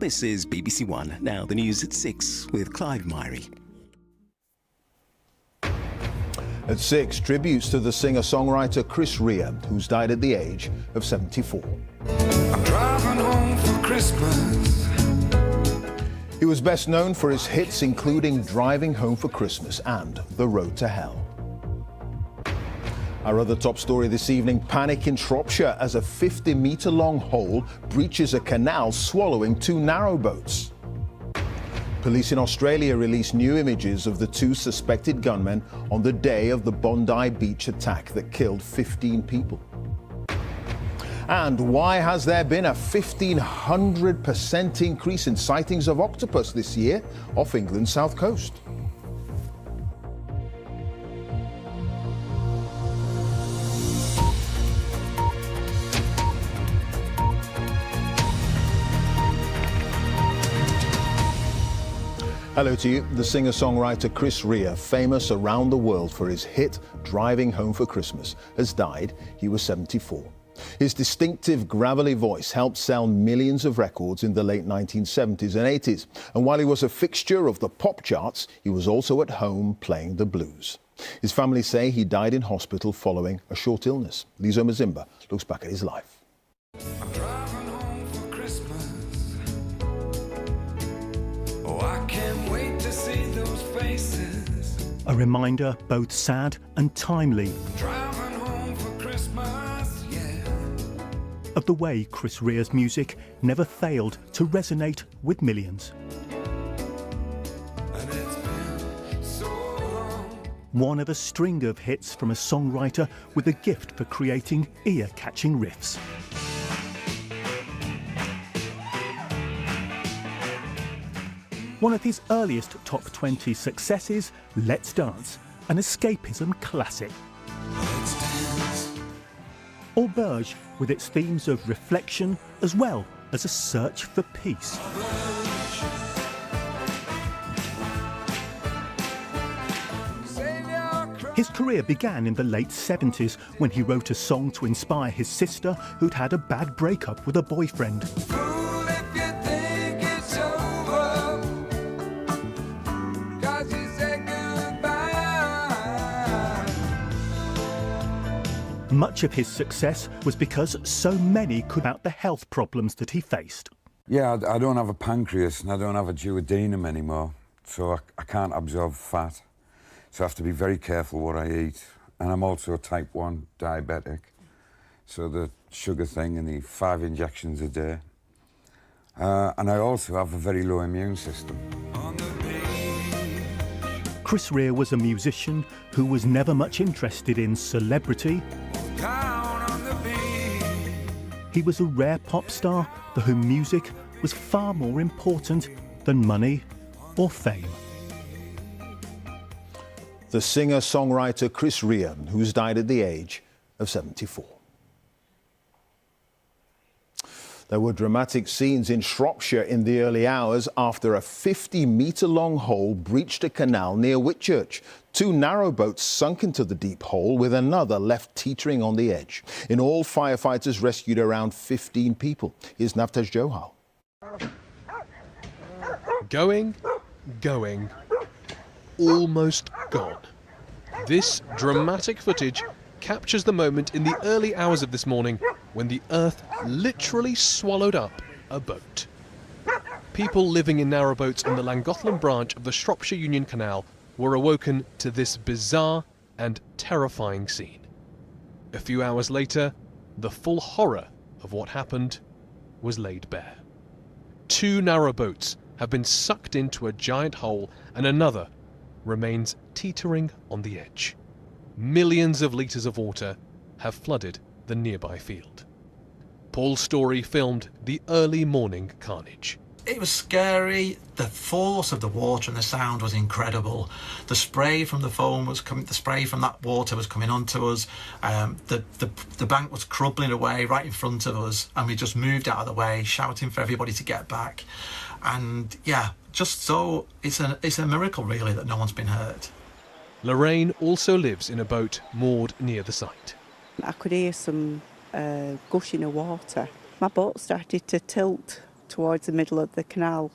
This is BBC One. Now the news at 6 with Clive Myrie. At 6, tributes to the singer-songwriter Chris Rea, who's died at the age of 74. I'm driving home for Christmas. He was best known for his hits including Driving Home for Christmas and The Road to Hell. Our other top story this evening, panic in Shropshire as a 50-metre-long hole breaches a canal swallowing 2 narrowboats. Police in Australia released new images of the 2 suspected gunmen on the day of the Bondi Beach attack that killed 15 people. And why has there been a 1,500% increase in sightings of octopus this year off England's south coast? Hello to you. The singer-songwriter Chris Rea, famous around the world for his hit Driving Home for Christmas, has died. He was 74. His distinctive gravelly voice helped sell millions of records in the late 1970s and 80s. And while he was a fixture of the pop charts, he was also at home playing the blues. His family say he died in hospital following a short illness. Lizo Mazimba looks back at his life. I'm driving home for Christmas. Oh, I can't wait to see those faces. A reminder both sad and timely Driving home for Christmas, yeah. of the way Chris Rea's music never failed to resonate with millions. And it's been so long. One of a string of hits from a songwriter with a gift for creating ear-catching riffs. One of his earliest top 20 successes, Let's Dance, an escapism classic. Let's dance. Auberge, with its themes of reflection as well as a search for peace. His career began in the late 70s when he wrote a song to inspire his sister who'd had a bad breakup with a boyfriend. Fool if you think it's over, 'cause you said goodbye. Much of his success was because so many could out the health problems that he faced. Yeah, I don't have a pancreas and I don't have a duodenum anymore, so I can't absorb fat. So I have to be very careful what I eat. And I'm also a type 1 diabetic, so the sugar thing and the 5 injections a day. And I also have a very low immune system. On the beach. Chris Rea was a musician who was never much interested in celebrity. Down on the beach. He was a rare pop star for whom music was far more important than money or fame. The singer-songwriter Chris Rea, who's died at the age of 74. There were dramatic scenes in Shropshire in the early hours after a 50-metre-long hole breached a canal near Whitchurch. 2 narrowboats sunk into the deep hole, with another left teetering on the edge. In all, firefighters rescued around 15 people. Here's Navtej Johal. Going, almost gone. This dramatic footage captures the moment in the early hours of this morning when the earth literally swallowed up a boat. People living in narrowboats on the Llangollen branch of the Shropshire Union Canal were awoken to this bizarre and terrifying scene. A few hours later, the full horror of what happened was laid bare. 2 narrowboats have been sucked into a giant hole and another remains teetering on the edge. Millions of litres of water have flooded the nearby field. Paul Story filmed the early morning carnage. It was scary. The force of the water and the sound was incredible. The spray from the foam was coming. The spray from that water was coming onto us. The bank was crumbling away right in front of us, and we just moved out of the way, shouting for everybody to get back. And yeah, just so it's a miracle really that no one's been hurt. Lorraine also lives in a boat moored near the site. I could hear some gushing of water. My boat started to tilt towards the middle of the canal,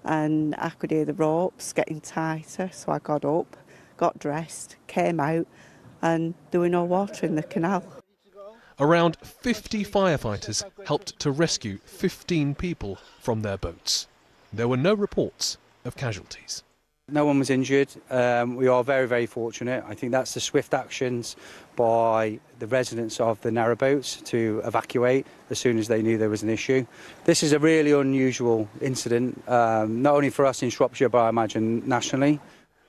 and I could hear the ropes getting tighter, so I got up, got dressed, came out, and there was no water in the canal. Around 50 firefighters helped to rescue 15 people from their boats. There were no reports of casualties. No one was injured. We are very, very fortunate. I think that's the swift actions by the residents of the narrowboats to evacuate as soon as they knew there was an issue. This is a really unusual incident, not only for us in Shropshire, but I imagine nationally.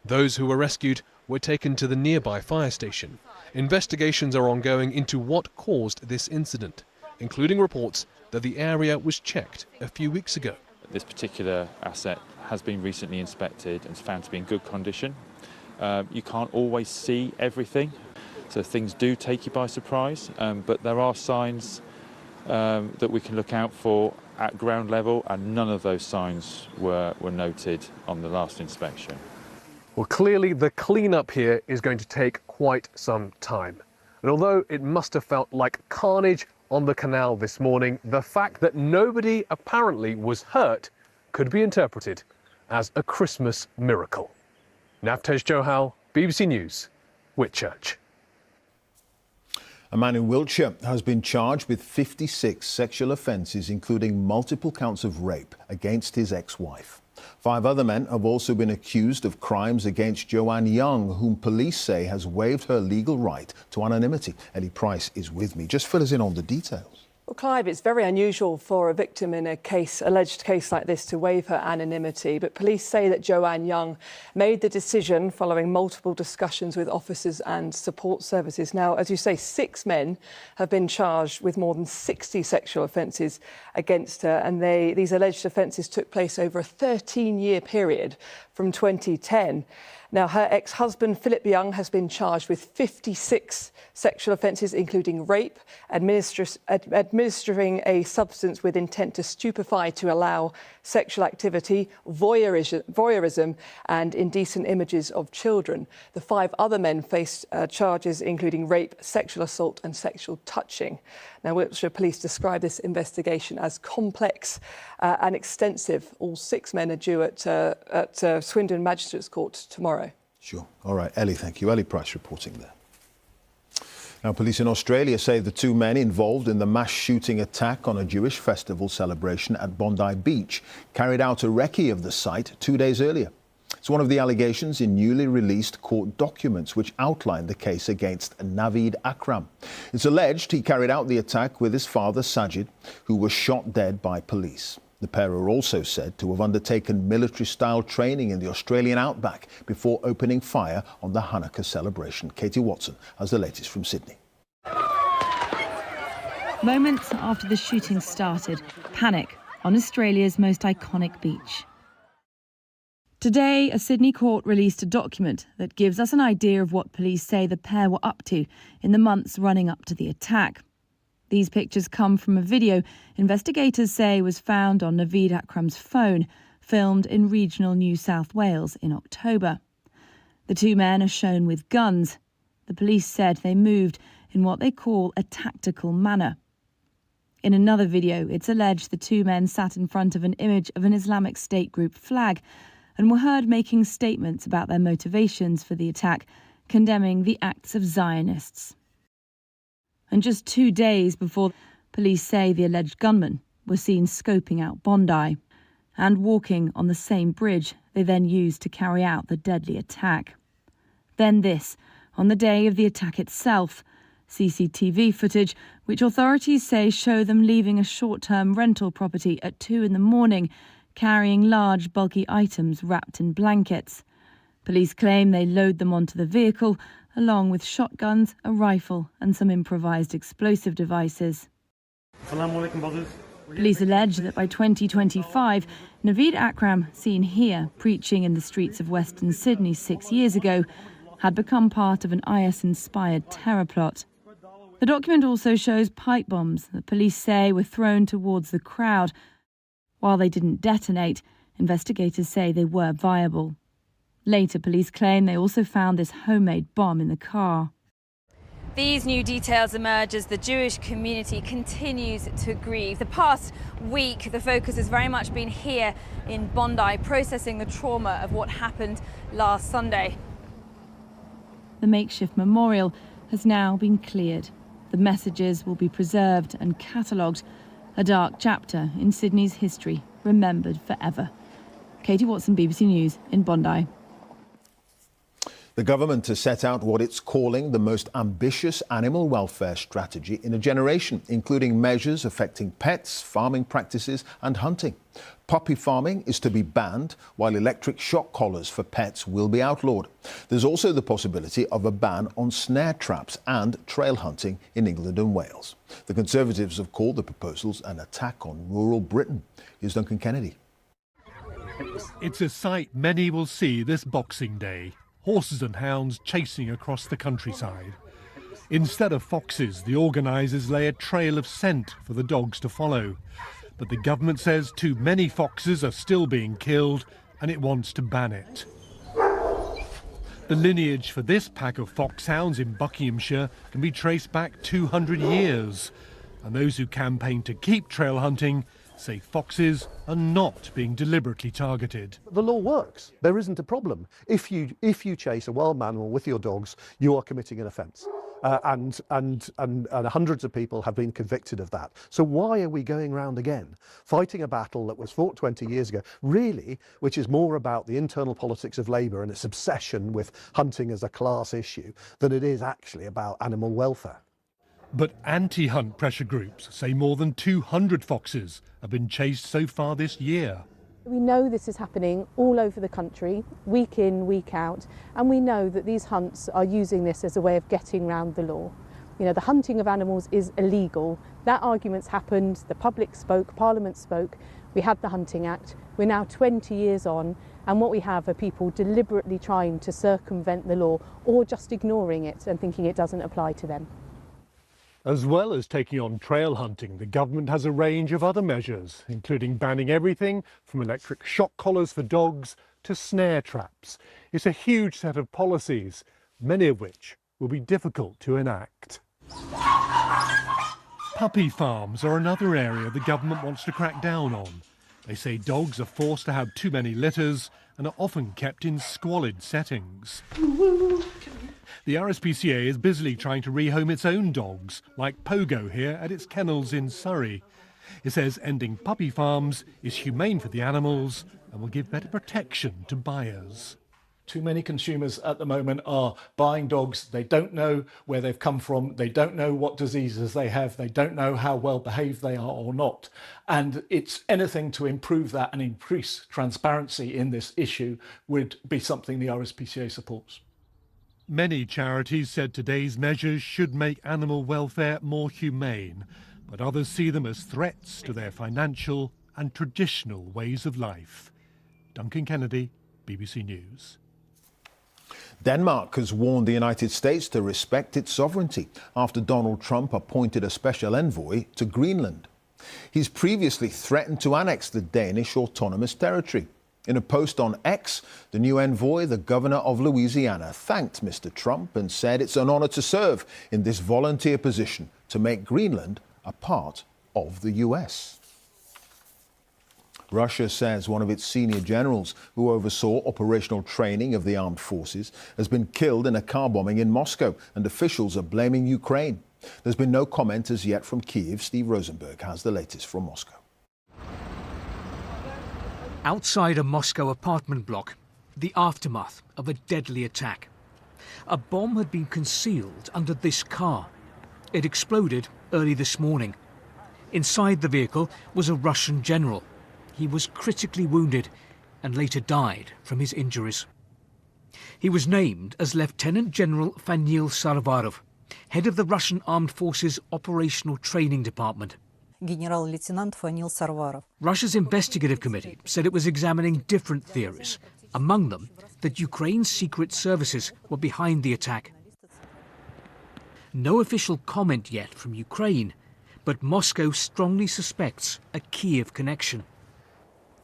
Those who were rescued were taken to the nearby fire station. Investigations are ongoing into what caused this incident, including reports that the area was checked a few weeks ago. This particular asset has been recently inspected and is found to be in good condition. You can't always see everything, so things do take you by surprise, but there are signs that we can look out for at ground level, and none of those signs were noted on the last inspection. Well, clearly the clean-up here is going to take quite some time. And although it must have felt like carnage on the canal this morning, the fact that nobody apparently was hurt could be interpreted as a Christmas miracle. Navtej Johal, BBC News, Whitchurch. A man in Wiltshire has been charged with 56 sexual offences, including multiple counts of rape against his ex-wife. 5 other men have also been accused of crimes against Joanne Young, whom police say has waived her legal right to anonymity. Ellie Price is with me. Just fill us in on the details. Well, Clive, it's very unusual for a victim in a alleged case like this to waive her anonymity, but police say that Joanne Young made the decision following multiple discussions with officers and support services. Now, as you say, 6 men have been charged with more than 60 sexual offences against her, and these alleged offences took place over a 13-year period from 2010. Now, her ex-husband, Philip Young, has been charged with 56 sexual offences, including rape, administering a substance with intent to stupefy to allow sexual activity, voyeurism and indecent images of children. The 5 other men faced charges including rape, sexual assault and sexual touching. Now, Wiltshire Police describe this investigation as complex and extensive. All 6 men are due at Swindon Magistrates Court tomorrow. Sure. All right, Ellie, thank you. Ellie Price reporting there. Now, police in Australia say the 2 men involved in the mass shooting attack on a Jewish festival celebration at Bondi Beach carried out a recce of the site 2 days earlier. It's one of the allegations in newly released court documents which outline the case against Naveed Akram. It's alleged he carried out the attack with his father, Sajid, who was shot dead by police. The pair are also said to have undertaken military-style training in the Australian outback before opening fire on the Hanukkah celebration. Katie Watson has the latest from Sydney. Moments after the shooting started, panic on Australia's most iconic beach. Today, a Sydney court released a document that gives us an idea of what police say the pair were up to in the months running up to the attack. These pictures come from a video investigators say was found on Naveed Akram's phone, filmed in regional New South Wales in October. The 2 men are shown with guns. The police said they moved in what they call a tactical manner. In another video, it's alleged the 2 men sat in front of an image of an Islamic State group flag and were heard making statements about their motivations for the attack, condemning the acts of Zionists. And just 2 days before, police say the alleged gunmen were seen scoping out Bondi and walking on the same bridge they then used to carry out the deadly attack. Then this, on the day of the attack itself, CCTV footage, which authorities say show them leaving a short-term rental property at 2 in the morning, carrying large, bulky items wrapped in blankets. Police claim they load them onto the vehicle, along with shotguns, a rifle and some improvised explosive devices. Police allege that by 2025, Naveed Akram, seen here preaching in the streets of Western Sydney 6 years ago, had become part of an IS-inspired terror plot. The document also shows pipe bombs that police say were thrown towards the crowd. While they didn't detonate, investigators say they were viable. Later, police claim they also found this homemade bomb in the car. These new details emerge as the Jewish community continues to grieve. The past week, the focus has very much been here in Bondi, processing the trauma of what happened last Sunday. The makeshift memorial has now been cleared. The messages will be preserved and catalogued, a dark chapter in Sydney's history, remembered forever. Katie Watson, BBC News in Bondi. The government has set out what it's calling the most ambitious animal welfare strategy in a generation, including measures affecting pets, farming practices and hunting. Puppy farming is to be banned, while electric shock collars for pets will be outlawed. There's also the possibility of a ban on snare traps and trail hunting in England and Wales. The Conservatives have called the proposals an attack on rural Britain. Here's Duncan Kennedy. It's a sight many will see this Boxing Day. Horses and hounds chasing across the countryside. Instead of foxes, the organisers lay a trail of scent for the dogs to follow. But the government says too many foxes are still being killed and it wants to ban it. The lineage for this pack of foxhounds in Buckinghamshire can be traced back 200 years. And those who campaign to keep trail hunting say foxes are not being deliberately targeted. The law works. There isn't a problem. If you chase a wild animal with your dogs, you are committing an offence. And hundreds of people have been convicted of that. So why are we going round again, fighting a battle that was fought 20 years ago, really, which is more about the internal politics of Labour and its obsession with hunting as a class issue than it is actually about animal welfare? But anti-hunt pressure groups say more than 200 foxes have been chased so far this year. We know this is happening all over the country, week in, week out, and we know that these hunts are using this as a way of getting round the law. You know, the hunting of animals is illegal. That argument's happened, the public spoke, Parliament spoke, we had the Hunting Act. We're now 20 years on, and what we have are people deliberately trying to circumvent the law or just ignoring it and thinking it doesn't apply to them. As well as taking on trail hunting, the government has a range of other measures, including banning everything from electric shock collars for dogs to snare traps. It's a huge set of policies, many of which will be difficult to enact. Puppy farms are another area the government wants to crack down on. They say dogs are forced to have too many litters and are often kept in squalid settings. The RSPCA is busily trying to rehome its own dogs, like Pogo here at its kennels in Surrey. It says ending puppy farms is humane for the animals and will give better protection to buyers. Too many consumers at the moment are buying dogs. They don't know where they've come from. They don't know what diseases they have. They don't know how well behaved they are or not. And it's anything to improve that and increase transparency in this issue would be something the RSPCA supports. Many charities said today's measures should make animal welfare more humane, but others see them as threats to their financial and traditional ways of life. Duncan Kennedy, BBC News. Denmark has warned the United States to respect its sovereignty after Donald Trump appointed a special envoy to Greenland. He's previously threatened to annex the Danish autonomous territory. In a post on X, the new envoy, the governor of Louisiana, thanked Mr. Trump and said it's an honor to serve in this volunteer position to make Greenland a part of the US. Russia says one of its senior generals who oversaw operational training of the armed forces has been killed in a car bombing in Moscow, and officials are blaming Ukraine. There's been no comment as yet from Kyiv. Steve Rosenberg has the latest from Moscow. Outside a Moscow apartment block, the aftermath of a deadly attack. A bomb had been concealed under this car. It exploded early this morning. Inside the vehicle was a Russian general. He was critically wounded and later died from his injuries. He was named as Lieutenant General Fanil Sarvarov, head of the Russian Armed Forces Operational Training Department. General-Lieutenant Fanil Sarvarov. Russia's investigative committee said it was examining different theories, among them that Ukraine's secret services were behind the attack. No official comment yet from Ukraine, but Moscow strongly suspects a Kyiv connection.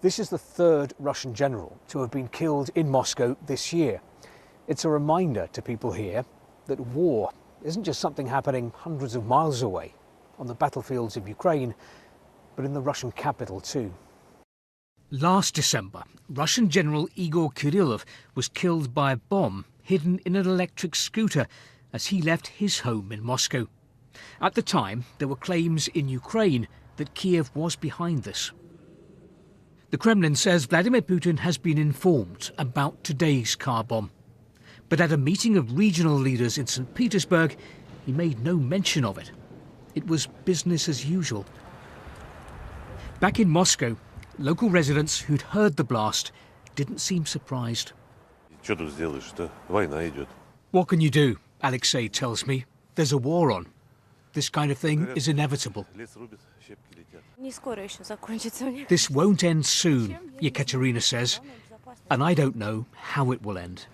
This is the third Russian general to have been killed in Moscow this year. It's a reminder to people here that war isn't just something happening hundreds of miles away on the battlefields of Ukraine, but in the Russian capital too. Last December, Russian General Igor Kirillov was killed by a bomb hidden in an electric scooter as he left his home in Moscow. At the time, there were claims in Ukraine that Kiev was behind this. The Kremlin says Vladimir Putin has been informed about today's car bomb. But at a meeting of regional leaders in St. Petersburg, he made no mention of it. It was business as usual. Back in Moscow, local residents who'd heard the blast didn't seem surprised. What can you do? Alexei tells me. There's a war on. This kind of thing is inevitable. This won't end soon, Yekaterina says, and I don't know how it will end.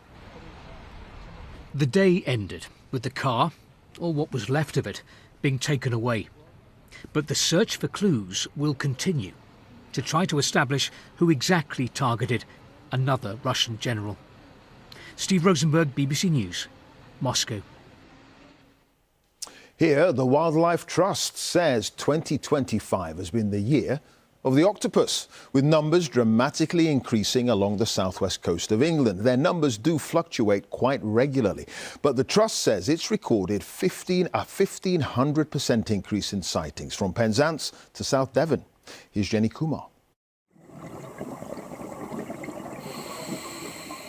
The day ended with the car, or what was left of it, being taken away. But the search for clues will continue to try to establish who exactly targeted another Russian general. Steve Rosenberg, BBC News, Moscow. Here, the Wildlife Trust says 2025 has been the year of the octopus, with numbers dramatically increasing along the southwest coast of England. Their numbers do fluctuate quite regularly, but the Trust says it's recorded a 1,500% increase in sightings from Penzance to South Devon. Here's Jenny Kumar.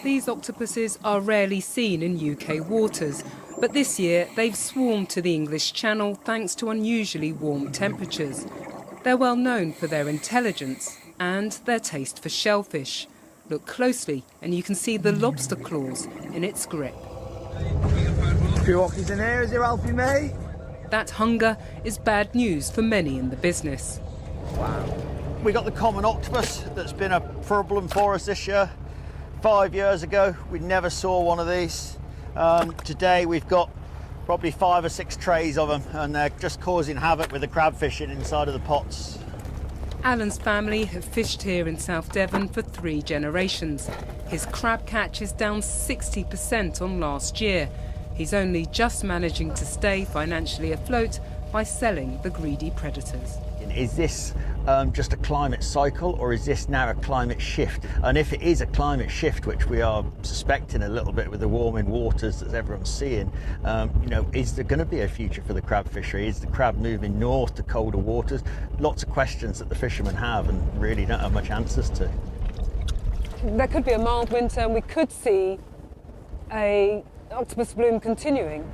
These octopuses are rarely seen in UK waters, but this year they've swarmed to the English Channel thanks to unusually warm temperatures. They're well known for their intelligence and their taste for shellfish. Look closely and you can see the lobster claws in its grip. A few ockies in here, is it Alfie, mate? That hunger is bad news for many in the business. Wow. We got the common octopus that's been a problem for us this year. 5 years ago, we never saw one of these. Today we've got probably 5 or 6 trays of them, and they're just causing havoc with the crab fishing inside of the pots. Alan's family have fished here in South Devon for 3 generations. His crab catch is down 60% on last year. He's only just managing to stay financially afloat by selling the greedy predators. Is this just a climate cycle, or is this now a climate shift? And if it is a climate shift, which we are suspecting a little bit with the warming waters that everyone's seeing, is there going to be a future for the crab fishery? Is the crab moving north to colder waters? Lots of questions that the fishermen have and really don't have much answers to. There could be a mild winter and we could see an octopus bloom continuing.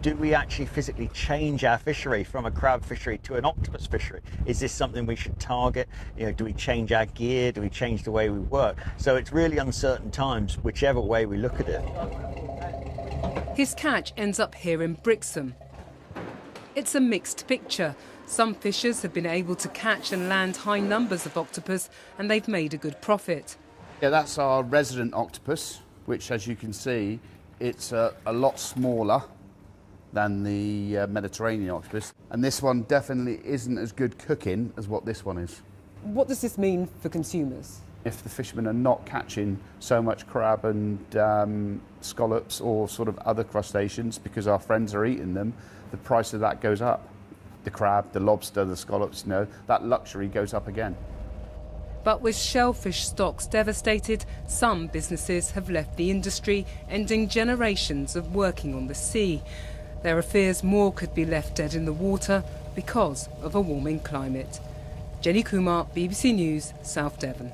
Do we actually physically change our fishery from a crab fishery to an octopus fishery? Is this something we should target? Do we change our gear? Do we change the way we work? So it's really uncertain times, whichever way we look at it. His catch ends up here in Brixham. It's a mixed picture. Some fishers have been able to catch and land high numbers of octopus, and they've made a good profit. Yeah, that's our resident octopus, which, as you can see, it's a lot smaller than the Mediterranean octopus. And this one definitely isn't as good cooking as what this one is. What does this mean for consumers? If the fishermen are not catching so much crab and scallops or sort of other crustaceans because our friends are eating them, the price of that goes up. The crab, the lobster, the scallops, that luxury goes up again. But with shellfish stocks devastated, some businesses have left the industry, ending generations of working on the sea. There are fears more could be left dead in the water because of a warming climate. Jenny Kumar, BBC News, South Devon.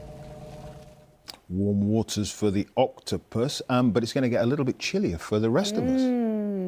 Warm waters for the octopus, but it's going to get a little bit chillier for the rest of us.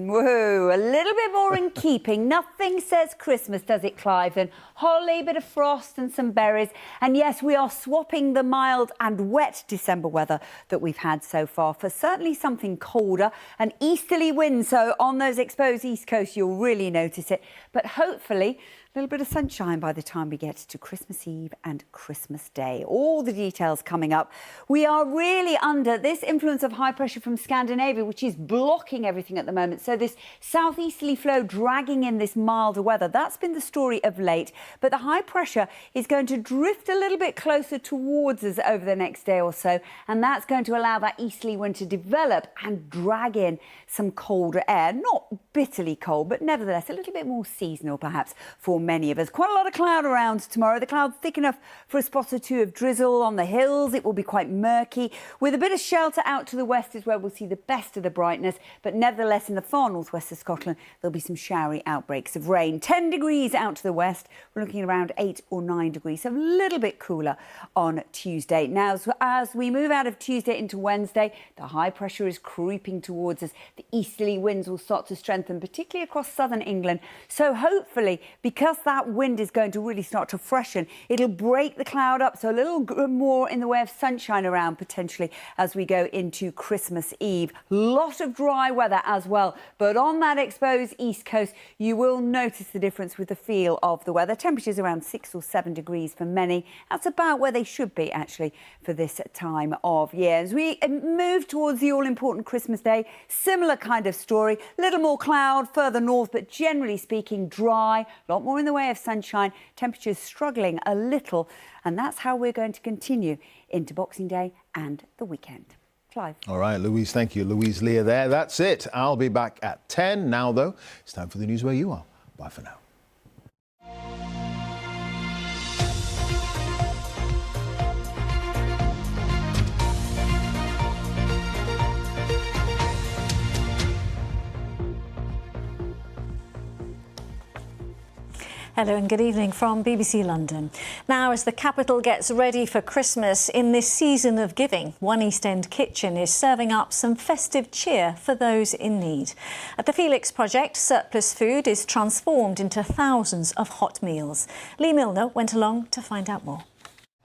Whoa, a little bit more in keeping. Nothing says Christmas, does it, Clive? And holly, bit of frost and some berries. And yes, we are swapping the mild and wet December weather that we've had so far for certainly something colder, an easterly wind. So on those exposed east coast, you'll really notice it. But hopefully, a little bit of sunshine by the time we get to Christmas Eve and Christmas Day. All the details coming up. We are really under this influence of high pressure from Scandinavia, which is blocking everything at the moment. So this southeasterly flow show, dragging in this milder weather. That's been the story of late. But the high pressure is going to drift a little bit closer towards us over the next day or so, and that's going to allow that easterly wind to develop and drag in some colder air. Not bitterly cold, but nevertheless a little bit more seasonal perhaps for many of us. Quite a lot of cloud around tomorrow. The clouds thick enough for a spot or two of drizzle on the hills. It will be quite murky. With a bit of shelter out to the west is where we'll see the best of the brightness, but nevertheless in the far northwest of Scotland there'll be some showery outbreaks of rain. 10 degrees out to the west. We're looking around 8 or 9 degrees, so a little bit cooler on Tuesday. Now, so as we move out of Tuesday into Wednesday, the high pressure is creeping towards us. The easterly winds will start to strengthen, particularly across southern England. So hopefully, because that wind is going to really start to freshen, it'll break the cloud up, so a little more in the way of sunshine around potentially as we go into Christmas Eve. Lot of dry weather as well, but on that exposed east coast, you will notice the difference with the feel of the weather. Temperatures around 6 or 7 degrees for many. That's about where they should be actually for this time of year. As we move towards the all-important Christmas Day, similar kind of story. Little more cloud further north, but generally speaking dry. A lot more in the way of sunshine. Temperatures struggling a little, and that's how we're going to continue into Boxing Day and the weekend. Clive. All right, Louise, thank you. Louise Leah there. That's it. I'll be back at 10. Now, though, it's time for the news where you are. Bye for now. Hello and good evening from BBC London. Now, as the capital gets ready for Christmas in this season of giving, One East End Kitchen is serving up some festive cheer for those in need. At the Felix Project, surplus food is transformed into thousands of hot meals. Lee Milner went along to find out more.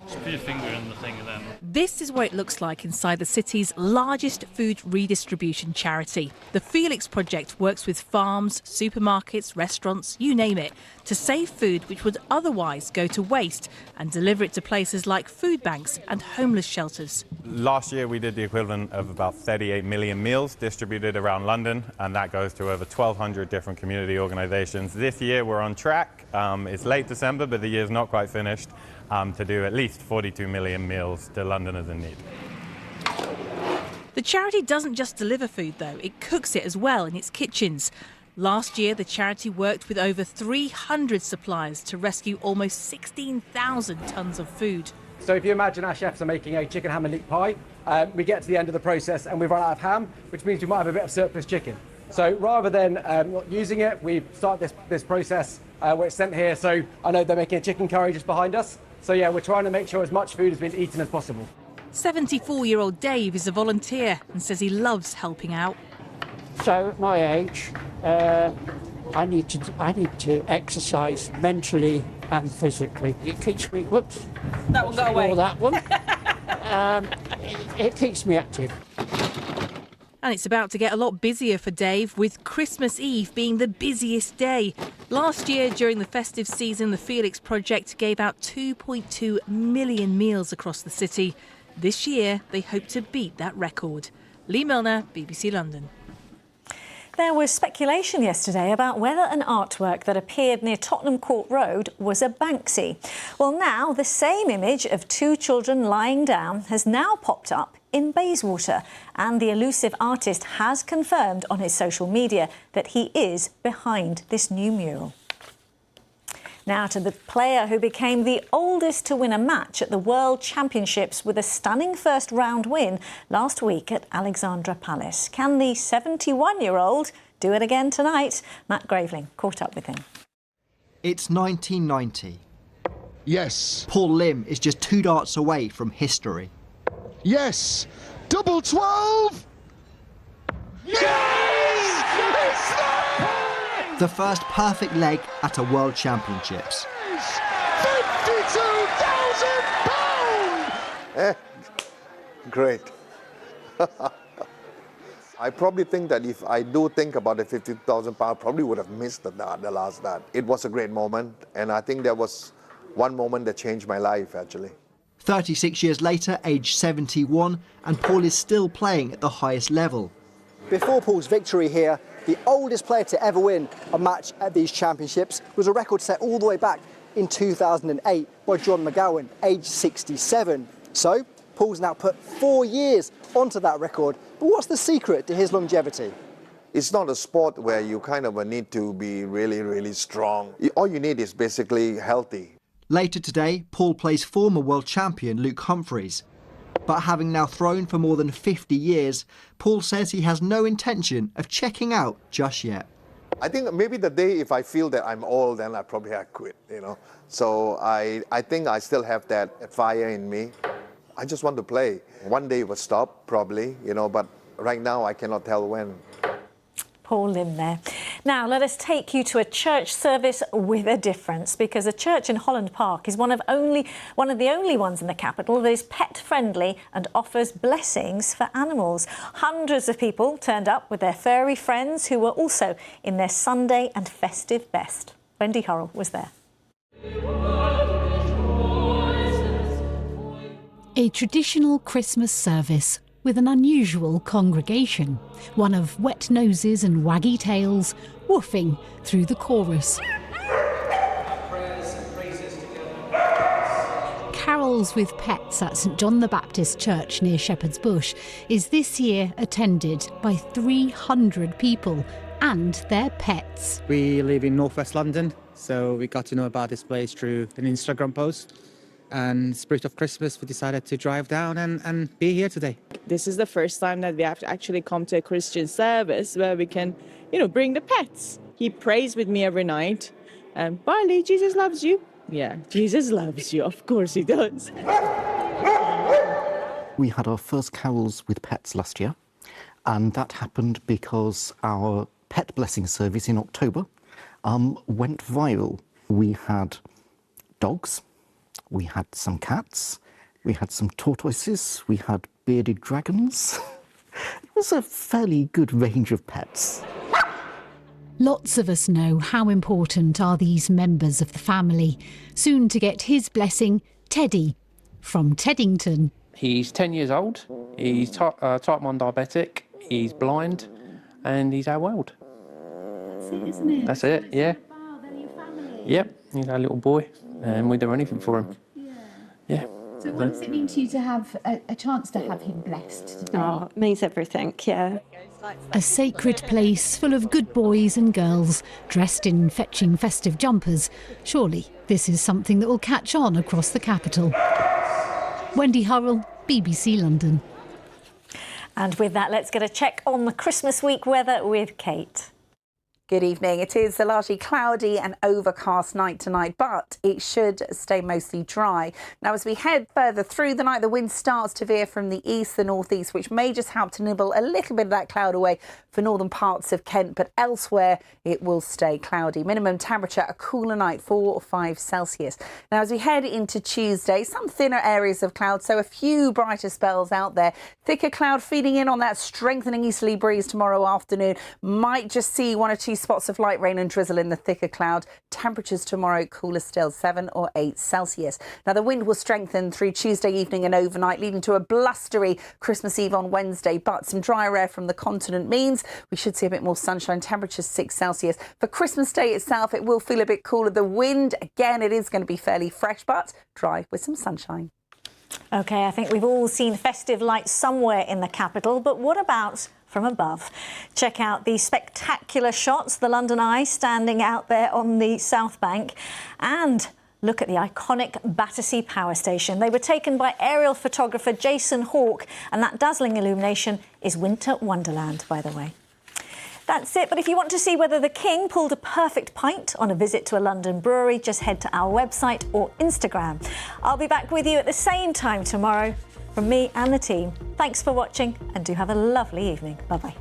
Just put your finger in the thing and then... This is what it looks like inside the city's largest food redistribution charity. The Felix Project works with farms, supermarkets, restaurants, you name it, to save food which would otherwise go to waste and deliver it to places like food banks and homeless shelters. Last year we did the equivalent of about 38 million meals distributed around London, and that goes to over 1,200 different community organisations. This year we're on track. It's late December, but the year's not quite finished. To do at least 42 million meals to Londoners in need. The charity doesn't just deliver food, though. It cooks it as well in its kitchens. Last year, the charity worked with over 300 suppliers to rescue almost 16,000 tonnes of food. So if you imagine our chefs are making a chicken ham and leek pie, we get to the end of the process and we've run out of ham, which means we might have a bit of surplus chicken. So rather than not using it, we start this process where it's sent here. So I know they're making a chicken curry just behind us. So yeah, we're trying to make sure as much food has been eaten as possible. 74-year-old Dave is a volunteer and says he loves helping out. So at my age, I need to exercise mentally and physically. It keeps me, whoops. That one got away. Or that one. It keeps me active. And it's about to get a lot busier for Dave, with Christmas Eve being the busiest day. Last year, during the festive season, the Felix Project gave out 2.2 million meals across the city. This year, they hope to beat that record. Lee Milner, BBC London. There was speculation yesterday about whether an artwork that appeared near Tottenham Court Road was a Banksy. Well, now the same image of two children lying down has now popped up in Bayswater, and the elusive artist has confirmed on his social media that he is behind this new mural. Now to the player who became the oldest to win a match at the World Championships with a stunning first round win last week at Alexandra Palace. Can the 71-year-old do it again tonight? Matt Graveling caught up with him. It's 1990. Yes. Paul Lim is just 2 darts away from history. Yes! Double 12! Yes! The first perfect leg at a World Championships. £52,000! Great. I probably think that if I do think about the £50,000, I probably would have missed the last dart. It was a great moment, and I think there was one moment that changed my life, actually. 36 years later, aged 71, and Paul is still playing at the highest level. Before Paul's victory here, the oldest player to ever win a match at these championships, was a record set all the way back in 2008 by John McGowan, aged 67. So Paul's now put 4 years onto that record. But what's the secret to his longevity? It's not a sport where you kind of need to be really, really strong. All you need is basically healthy. Later today, Paul plays former world champion Luke Humphries. But having now thrown for more than 50 years, Paul says he has no intention of checking out just yet. I think maybe the day if I feel that I'm old, then I probably quit, So I think I still have that fire in me. I just want to play. One day it will stop, probably, but right now I cannot tell when. Paul Lim there. Now, let us take you to a church service with a difference, because a church in Holland Park is one of the only ones in the capital that is pet-friendly and offers blessings for animals. Hundreds of people turned up with their furry friends who were also in their Sunday and festive best. Wendy Hurrell was there. A traditional Christmas service with an unusual congregation, one of wet noses and waggy tails woofing through the chorus. Carols with Pets at St John the Baptist Church near Shepherd's Bush is this year attended by 300 people and their pets. We live in northwest London, so we got to know about this place through an Instagram post. And Spirit of Christmas, we decided to drive down and be here today. This is the first time that we have to actually come to a Christian service where we can, bring the pets. He prays with me every night. And Barley, Jesus loves you. Yeah, Jesus loves you. Of course he does. We had our first carols with pets last year, and that happened because our pet blessing service in October went viral. We had dogs. We had some cats, we had some tortoises, we had bearded dragons. It was a fairly good range of pets. Lots of us know how important are these members of the family. Soon to get his blessing, Teddy from Teddington. He's 10 years old, he's type 1 diabetic, he's blind, and he's our world. That's it, isn't it? That's it, yeah. Wow, they're your family. Yep, he's our little boy, and we'd do anything for him. Yeah. So what does it mean to you to have a chance to have him blessed today? Oh, it means everything, yeah. A sacred place full of good boys and girls dressed in fetching festive jumpers. Surely this is something that will catch on across the capital. Wendy Hurrell, BBC London. And with that, let's get a check on the Christmas week weather with Kate. Good evening. It is a largely cloudy and overcast night tonight, but it should stay mostly dry. Now, as we head further through the night, the wind starts to veer from the east, the northeast, which may just help to nibble a little bit of that cloud away for northern parts of Kent, but elsewhere it will stay cloudy. Minimum temperature, a cooler night, 4 or 5 Celsius. Now, as we head into Tuesday, some thinner areas of cloud, so a few brighter spells out there. Thicker cloud feeding in on that strengthening easterly breeze tomorrow afternoon. Might just see 1 or 2 spots of light rain and drizzle in the thicker cloud. Temperatures tomorrow cooler still, 7 or 8 Celsius. Now, the wind will strengthen through Tuesday evening and overnight, leading to a blustery Christmas Eve on Wednesday, but some drier air from the continent means we should see a bit more sunshine. Temperatures 6 Celsius. For Christmas Day itself, it will feel a bit cooler. The wind, again, it is going to be fairly fresh, but dry with some sunshine. OK, I think we've all seen festive lights somewhere in the capital, but what about from above? Check out the spectacular shots, the London Eye standing out there on the South Bank, and look at the iconic Battersea Power Station. They were taken by aerial photographer Jason Hawke, and that dazzling illumination is Winter Wonderland, by the way. That's it, but if you want to see whether the King pulled a perfect pint on a visit to a London brewery, just head to our website or Instagram. I'll be back with you at the same time tomorrow. From me and the team, thanks for watching and do have a lovely evening. Bye-bye.